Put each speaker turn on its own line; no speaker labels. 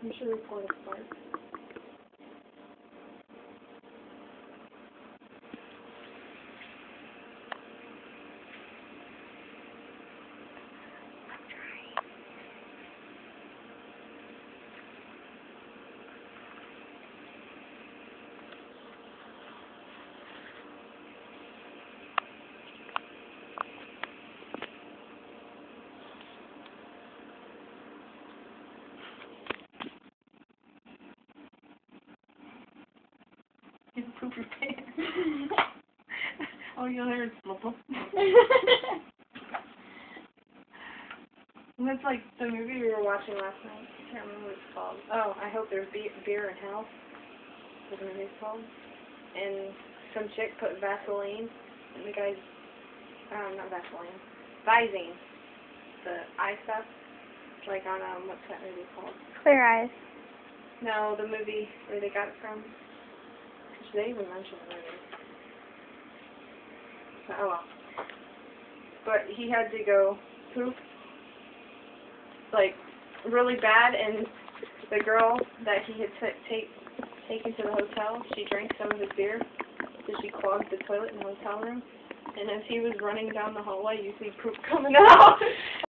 You should report a fart. You poop your pants. Oh, you'll hear it slop. That's like the movie we were watching last night. I can't remember what it's called. Oh, I Hope There's Beer in Hell. That's what the movie's called. And some chick put Vaseline in the guy's, not Vaseline, Visine, the eye stuff, like on, what's that movie called?
Clear Eyes.
No, the movie where they got it from. They even mentioned the movie. Oh well. But he had to go poop, like, really bad, and the girl that he had taken to the hotel, she drank some of his beer, so she clogged the toilet in the hotel room, and as he was running down the hallway, you see poop coming out.